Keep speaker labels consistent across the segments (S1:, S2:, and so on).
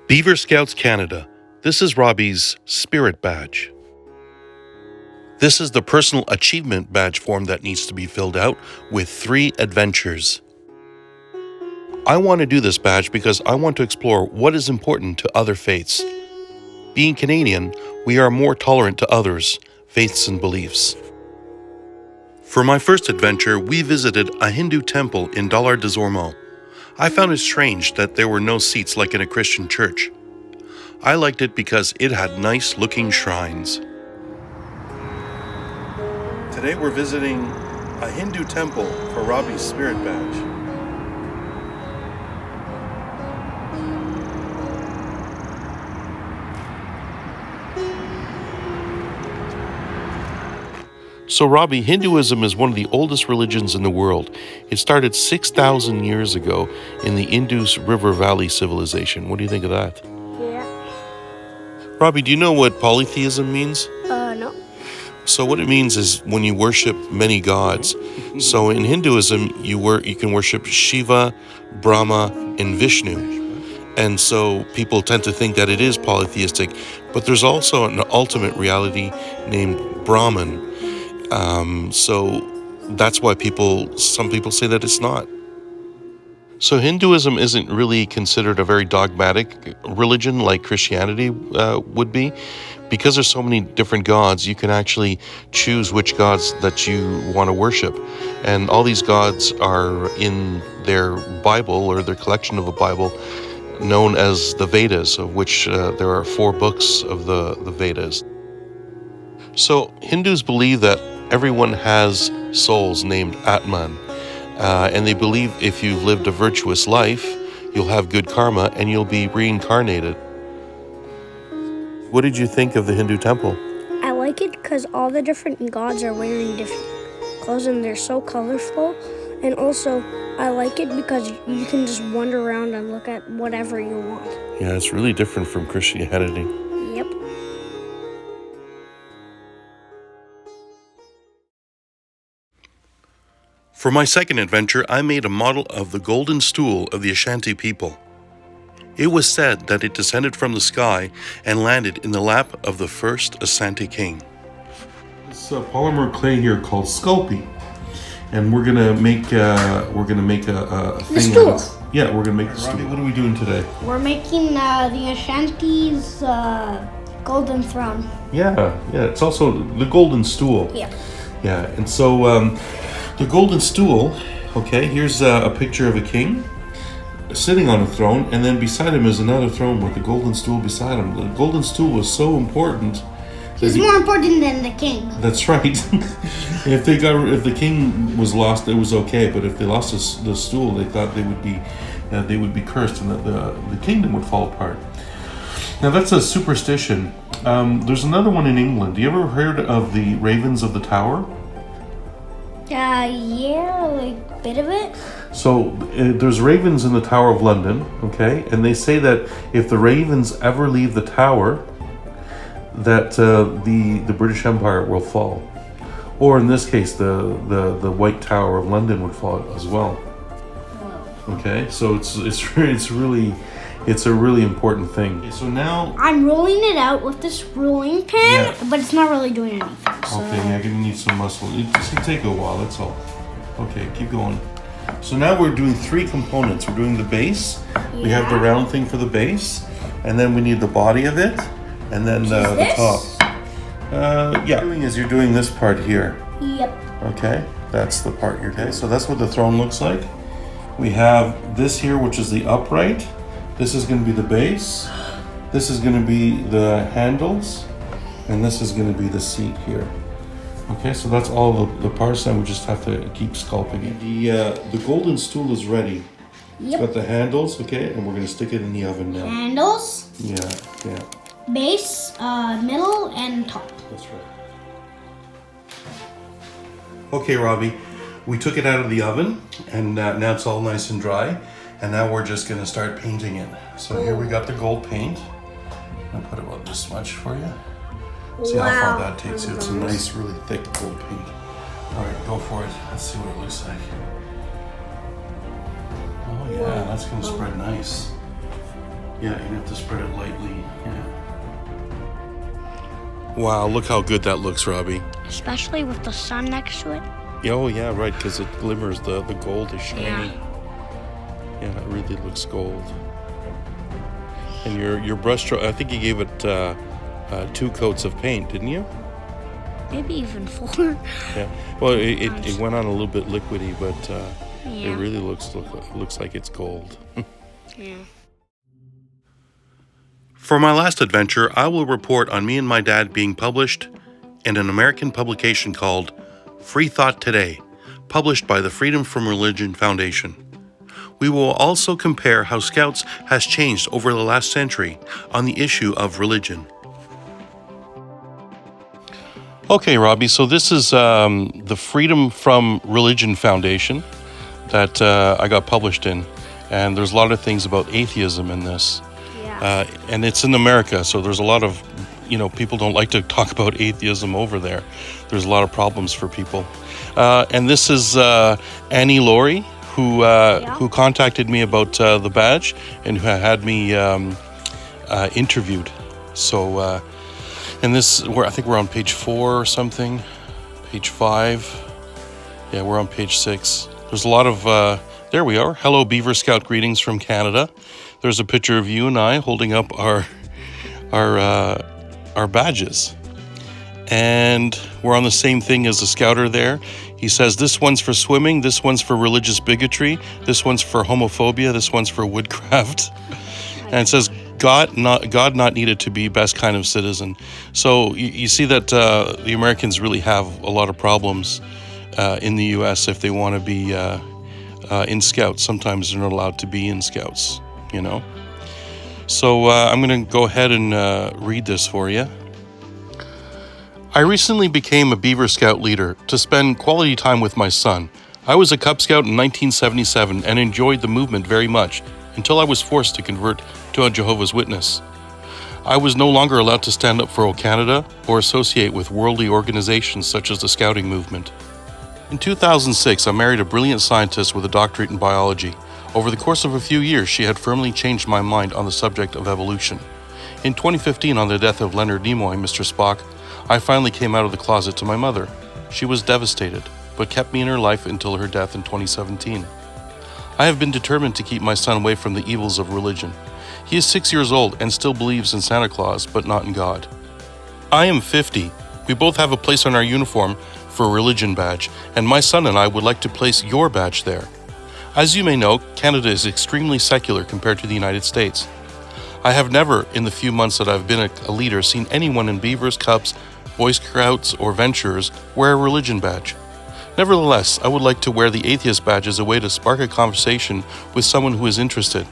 S1: Beaver Scouts Canada. This is Robbie's Spirit Badge. This is the personal achievement badge form that needs to be filled out with 3 adventures. I want to do this badge because I want to explore what is important to other faiths. Being Canadian, we are more tolerant to others' faiths and beliefs. For my first adventure, we visited a Hindu temple in Dollard des Ormeaux. I found it strange that there were no seats like in a Christian church. I liked it because it had nice-looking shrines. Today we're visiting a Hindu temple for Robbie's Spirit Badge. So Robbie, Hinduism is one of the oldest religions in the world. It started 6,000 years ago in the Indus River Valley civilization. What do you think of that?
S2: Yeah.
S1: Robbie, do you know what polytheism means?
S2: No.
S1: So what it means is when you worship many gods. So in Hinduism, you can worship Shiva, Brahma, and Vishnu. And so people tend to think that it is polytheistic, but there's also an ultimate reality named Brahman. So that's why some people say that it's not. So Hinduism isn't really considered a very dogmatic religion like Christianity would be. Because there's so many different gods, you can actually choose which gods that you want to worship. And all these gods are in their Bible or their collection of a Bible known as the Vedas, of which there are 4 books of the Vedas. So Hindus believe that everyone has souls named Atman, and they believe if you've lived a virtuous life, you'll have good karma and you'll be reincarnated. What did you think of the Hindu temple?
S2: I like it because all the different gods are wearing different clothes and they're so colorful. And also, I like it because you can just wander around and look at whatever you want.
S1: Yeah, it's really different from Christianity.
S2: Yep.
S1: For my second adventure, I made a model of the golden stool of the Ashanti people. It was said that it descended from the sky and landed in the lap of the first Ashanti king. This polymer clay here called Sculpey, and we're gonna make a thing.
S2: The stool.
S1: Yeah, we're gonna make the stool. What are we doing today?
S2: We're making the Ashanti's golden throne.
S1: Yeah, it's also the golden stool.
S2: Yeah.
S1: Yeah, and so the golden stool. Okay, here's a picture of a king sitting on a throne, and then beside him is another throne with the golden stool beside him. The golden stool was so important.
S2: He's more important than the king.
S1: That's right. If the king was lost, it was okay. But if they lost the stool, they thought they would be cursed, and that the kingdom would fall apart. Now that's a superstition. There's another one in England. You ever heard of the ravens of the tower?
S2: Yeah, like a bit of it.
S1: So there's ravens in the Tower of London, okay? And they say that if the ravens ever leave the tower, that the British Empire will fall. Or in this case, the White Tower of London would fall as well. Okay, so it's a really important thing. Okay, so now
S2: I'm rolling it out with this rolling pin, but it's not really doing anything. So.
S1: Okay, yeah, you're gonna need some muscle. It's gonna take a while, that's all. Okay, keep going. So now we're doing 3 components. We're doing the base. We have the round thing for the base, and then we need the body of it, and then the top. You're doing this part here.
S2: Yep.
S1: Okay, that's the part you're doing. So that's what the throne looks like. We have this here, which is the upright. This is going to be the base. This is going to be the handles, and this is going to be the seat here. Okay, so that's all the parts, and we just have to keep sculpting it. The golden stool is ready.
S2: Yep.
S1: It's got the handles, okay, and we're going to stick it in the oven now.
S2: Handles.
S1: Yeah.
S2: Base, middle, and top.
S1: That's right. Okay, Robbie, we took it out of the oven, and now it's all nice and dry. And now we're just going to start painting it. So here we got the gold paint. I'll put about this much for you. See how far that takes you. It's a nice, really thick gold paint. All right, go for it. Let's see what it looks like. Oh yeah, that's going to spread nice. Yeah, you have to spread it lightly. Yeah. Wow, look how good that looks, Robbie.
S2: Especially with the sun next to it.
S1: Oh yeah, right, because it glimmers. The gold is shiny.
S2: Yeah.
S1: Yeah, it really looks gold. And your brush stroke, I think you gave it 2 coats of paint, didn't you?
S2: Maybe even 4.
S1: Yeah. Well, it went on a little bit liquidy, but
S2: Yeah.
S1: it really looks like it's gold.
S2: Yeah.
S1: For my last adventure, I will report on me and my dad being published in an American publication called Free Thought Today, published by the Freedom from Religion Foundation. We will also compare how Scouts has changed over the last century on the issue of religion. Okay, Robbie, so this is the Freedom from Religion Foundation that I got published in, and there's a lot of things about atheism in this.
S2: Yeah.
S1: And it's in America, so there's a lot of, people don't like to talk about atheism over there. There's a lot of problems for people. And this is Annie Laurie, who contacted me about the badge and who had me interviewed. So, and this, I think we're on page 4 or something, page 5. Yeah, we're on page 6. There's a lot of, there we are. Hello, Beaver Scout greetings from Canada. There's a picture of you and I holding up our badges. And we're on the same thing as the scouter there. He says this one's for swimming, this one's for religious bigotry, this one's for homophobia, this one's for woodcraft. And it says God not needed to be best kind of citizen. So you see that the Americans really have a lot of problems in the U.S. if they want to be in Scouts. Sometimes they're not allowed to be in Scouts, So I'm going to go ahead and read this for you. I recently became a Beaver Scout leader to spend quality time with my son. I was a Cub Scout in 1977 and enjoyed the movement very much until I was forced to convert to a Jehovah's Witness. I was no longer allowed to stand up for O Canada or associate with worldly organizations such as the Scouting movement. In 2006, I married a brilliant scientist with a doctorate in biology. Over the course of a few years, she had firmly changed my mind on the subject of evolution. In 2015, on the death of Leonard Nimoy, Mr. Spock, I finally came out of the closet to my mother. She was devastated, but kept me in her life until her death in 2017. I have been determined to keep my son away from the evils of religion. He is 6 years old and still believes in Santa Claus, but not in God. I am 50. We both have a place on our uniform for a religion badge, and my son and I would like to place your badge there. As you may know, Canada is extremely secular compared to the United States. I have never, in the few months that I've been a leader, seen anyone in Beavers, Cubs, Boy Scouts, or Venturers wear a religion badge. Nevertheless, I would like to wear the atheist badge as a way to spark a conversation with someone who is interested,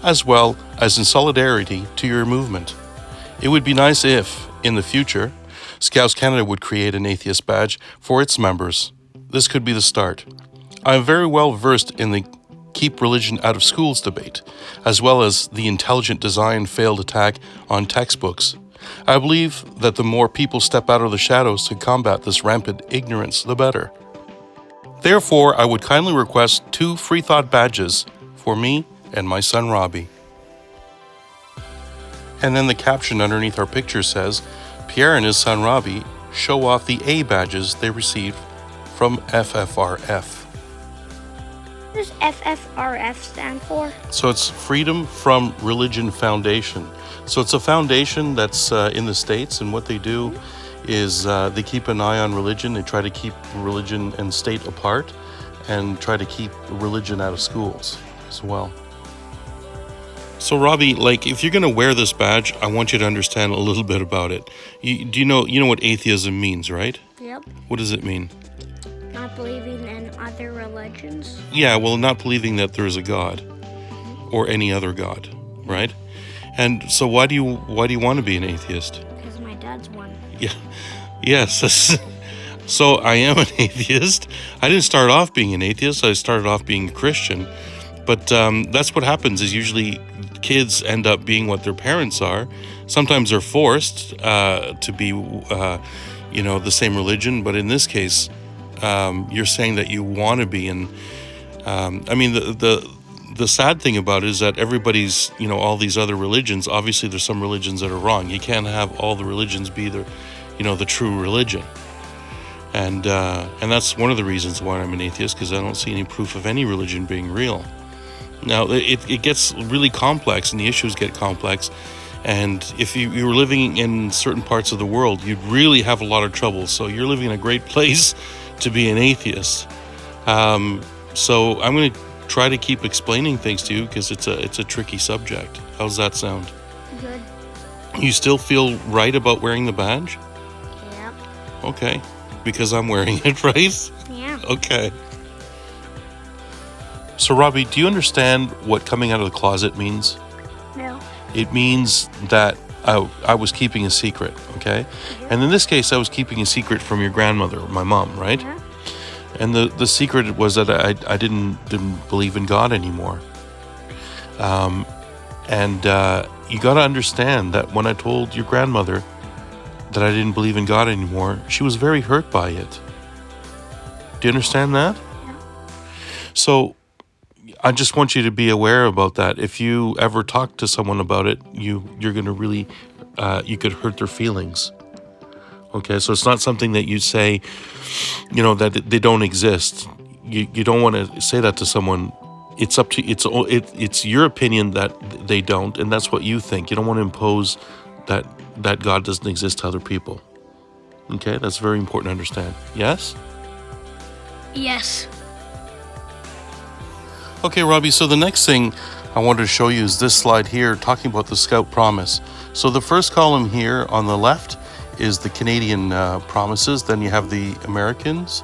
S1: as well as in solidarity to your movement. It would be nice if, in the future, Scouts Canada would create an atheist badge for its members. This could be the start. I am very well versed in the keep religion out of schools debate, as well as the intelligent design failed attack on textbooks. I believe that the more people step out of the shadows to combat this rampant ignorance, the better. Therefore, I would kindly request 2 free thought badges for me and my son Robbie. And then the caption underneath our picture says, Pierre and his son Robbie show off the A badges they received from FFRF.
S2: What does FFRF stand for?
S1: So it's Freedom from Religion Foundation. So it's a foundation that's in the States, and what they do is they keep an eye on religion. They try to keep religion and state apart and try to keep religion out of schools as well. So Robbie, if you're going to wear this badge, I want you to understand a little bit about it. You know what atheism means, right?
S2: Yep.
S1: What does it mean?
S2: Not believing in other religions.
S1: Yeah, well, not believing that there is a God or any other God, right? And so why do you want to be an atheist?
S2: Because my dad's one.
S1: Yeah. Yes. So I am an atheist. I didn't start off being an atheist. I started off being a Christian. But that's what happens is usually kids end up being what their parents are. Sometimes they're forced to be, the same religion. But in this case, you're saying that you want to be. And the the sad thing about it is that everybody's, all these other religions, obviously there's some religions that are wrong. You can't have all the religions be the true religion. And that's one of the reasons why I'm an atheist, because I don't see any proof of any religion being real. Now, it gets really complex, and the issues get complex. And if you were living in certain parts of the world, you'd really have a lot of trouble. So you're living in a great place to be an atheist. So I'm going to try to keep explaining things to you, because it's a tricky subject. How's that sound?
S2: Good.
S1: You still feel right about wearing the badge?
S2: Yeah.
S1: Okay. Because I'm wearing it, right?
S2: Yeah.
S1: Okay. So, Robbie, do you understand what coming out of the closet means?
S2: No.
S1: It means that I was keeping a secret, okay? And in this case, I was keeping a secret from your grandmother, my mom, right?
S2: Yeah.
S1: And the secret was that I didn't believe in God anymore. And you got to understand that when I told your grandmother that I didn't believe in God anymore, she was very hurt by it. Do you understand that?
S2: Yeah.
S1: So I just want you to be aware about that. If you ever talk to someone about it, you're going to really, you could hurt their feelings. Okay, so it's not something that you say, that they don't exist. You don't want to say that to someone. It's up to it's your opinion that they don't, and that's what you think. You don't want to impose that God doesn't exist to other people. Okay, that's very important to understand. Yes?
S2: Yes.
S1: Okay, Robbie, so the next thing I wanted to show you is this slide here talking about the Scout Promise. So the first column here on the left is the Canadian promises, then you have the Americans,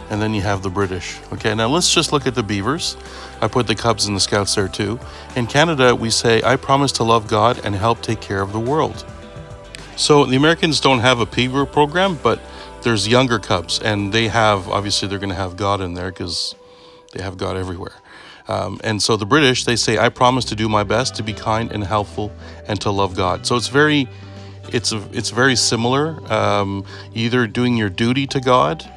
S1: and then you have the British. Okay, now let's just look at the Beavers. I put the Cubs and the Scouts there too. In Canada, we say, I promise to love God and help take care of the world. So the Americans don't have a Beaver program, but there's younger Cubs, and obviously they're going to have God in there because they have God everywhere. And so the British, they say, I promise to do my best to be kind and helpful and to love God. So it's very similar, either doing your duty to God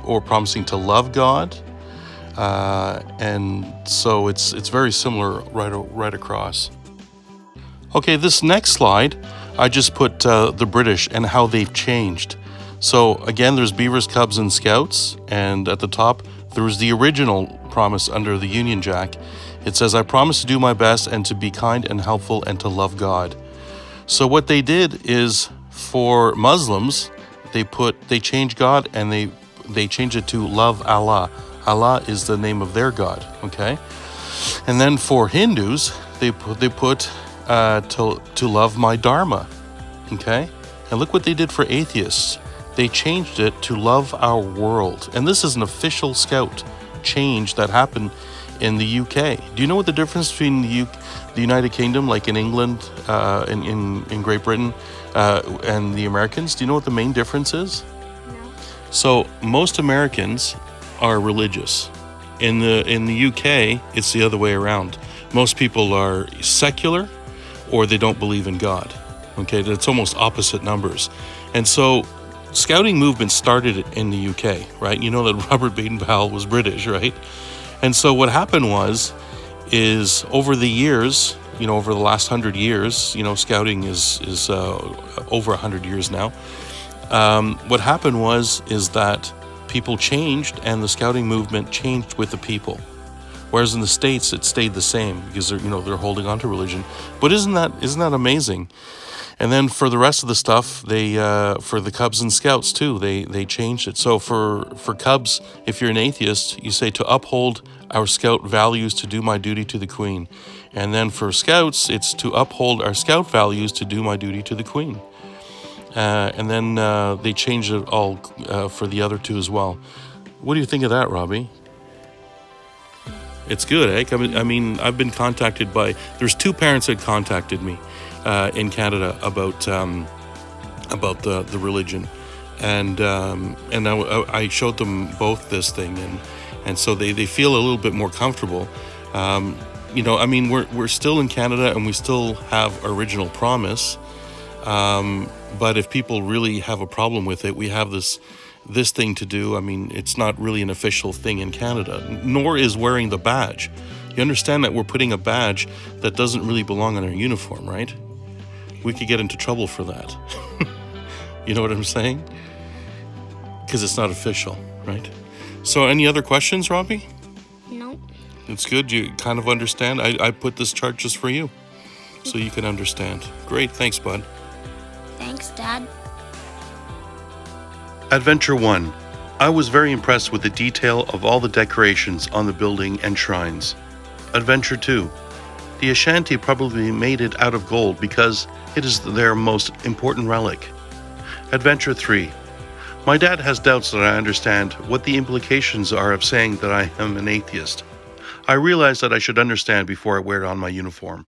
S1: or promising to love God. And so it's very similar right across. Okay, this next slide, I just put the British and how they've changed. So again, there's Beavers, Cubs, and Scouts. And at the top, there's the original promise under the Union Jack. It says, I promise to do my best and to be kind and helpful and to love God. So what they did is, for Muslims, they changed God and they changed it to love Allah. Allah is the name of their God, okay? And then for Hindus, they put to love my Dharma, okay? And look what they did for atheists. They changed it to love our world. And this is an official Scout change that happened in the UK. Do you know what the difference between the United Kingdom, like in England, in Great Britain, and the Americans? Do you know what the main difference is?
S2: No.
S1: So most Americans are religious. In the UK, it's the other way around. Most people are secular, or they don't believe in God. Okay, that's almost opposite numbers. And so Scouting movement started in the UK, right? You know that Robert Baden-Powell was British, right? And so what happened is over the years, over the last 100 years, Scouting is over 100 years now. What happened is that people changed, and the Scouting movement changed with the people. Whereas in the States, it stayed the same because they're holding on to religion. But isn't that amazing? And then for the rest of the stuff, they for the Cubs and Scouts too, they changed it. So for Cubs, if you're an atheist, you say to uphold our Scout values to do my duty to the Queen. And then for Scouts, it's to uphold our Scout values to do my duty to the Queen. And then they changed it all for the other two as well. What do you think of that, Robbie? It's good, eh? I mean, I've been contacted there's two parents that contacted me in Canada about the religion, and I showed them both this thing, and so they feel a little bit more comfortable. I mean, we're still in Canada and we still have original promise, but if people really have a problem with it, we have this thing to do. I mean, it's not really an official thing in Canada, nor is wearing the badge. You understand that we're putting a badge that doesn't really belong on our uniform, right? We could get into trouble for that. You know what I'm saying? Because it's not official, right? So any other questions, Robbie?
S2: No.
S1: It's good. You kind of understand. I put this chart just for you so you can understand. Great. Thanks, bud.
S2: Thanks, Dad.
S1: Adventure 1. I was very impressed with the detail of all the decorations on the building and shrines. Adventure 2. The Ashanti probably made it out of gold because it is their most important relic. Adventure 3. My dad has doubts that I understand what the implications are of saying that I am an atheist. I realize that I should understand before I wear it on my uniform.